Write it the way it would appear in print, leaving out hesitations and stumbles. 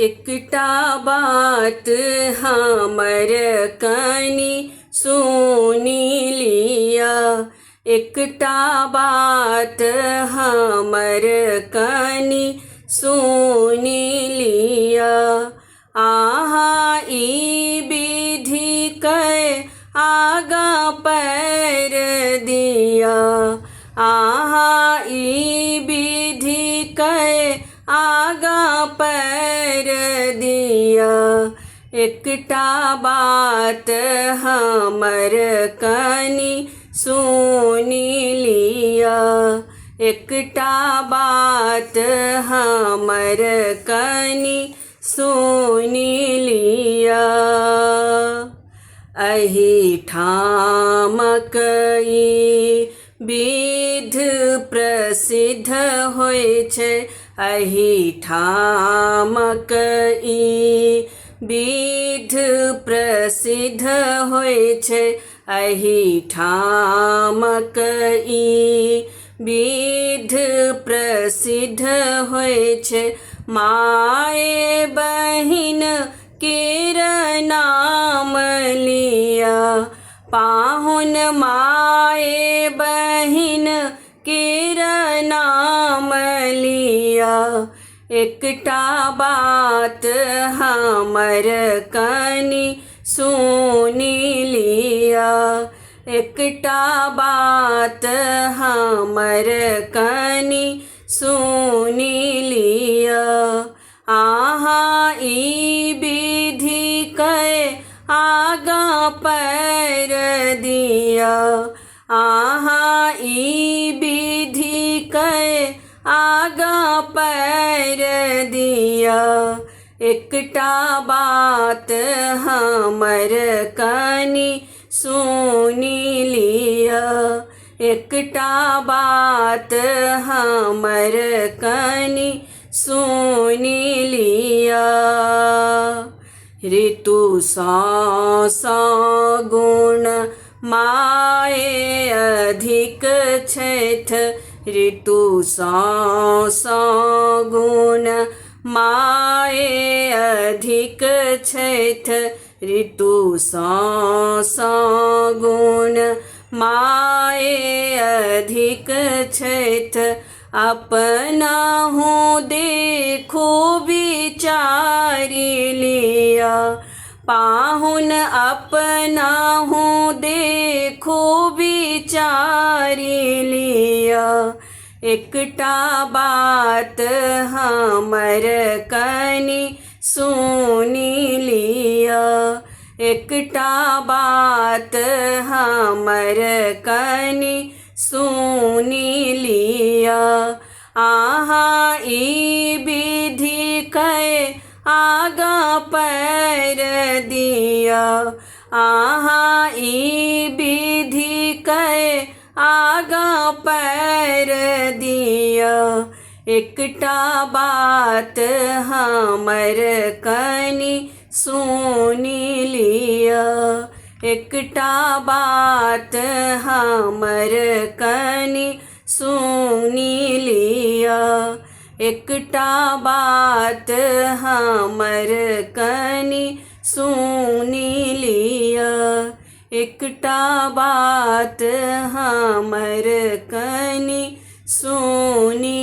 एकटा बात हमर कनि सुनि लिअ। एकटा बात हमर कनि सुनि लिअ। अहाँ ई विधि कै आगाँ पैर दिअ। अहाँ ई विधि कै आगाँ पैर दिअ। एकटा बात हमर कनि सुनि लिअ। एकटा बात हमर कनि सुनि लिअ। एहिठामक ई विधि प्रसिद्ध होइ छै। एहिठामक ई विधि प्रसिद्ध होइ छै। एहिठामक ई विधि प्रसिद्ध होइ छै। माय बहिन केर नाम लिअ। पाहुन माय बहिन केर नाम लिअ। एकटा बात हमर कनि सुनि लिअ। एकटा बात हमर कनि सुनि लिअ। अहाँ ई विधि कै आगाँ पैर दिअ। अहाँ ई विधि कै आगाँ पैर दिअ। एकटा बात हमर कनि सुनि लिअ। एकटा बात हमर कनि सुनि लिअ। ऋतु सँ गुण माय अधिक छथि। ऋतु सँ गुण माय अधिक छथि। ऋतु सँ गुण माय अधिक छथि। अपनहु देखू विचारि लिअ। पाहुन अपनहु देखू विचारि लिअ। एकटा बात हमर कनि सुनि लिअ। एकटा बात हमर कनि सुनि लिअ। अहाँ ई विधि कै आगाँ पैर दिअ। अहाँ ई विधि कै आगाँ पैर दिअ। एकटा बात हमर कनि सुनि लिअ। एकटा बात हमर कनि सुनि लिअ। एकटा बात हमर कनि सुनि लिअ। एकटा बात हमर कनि सुनि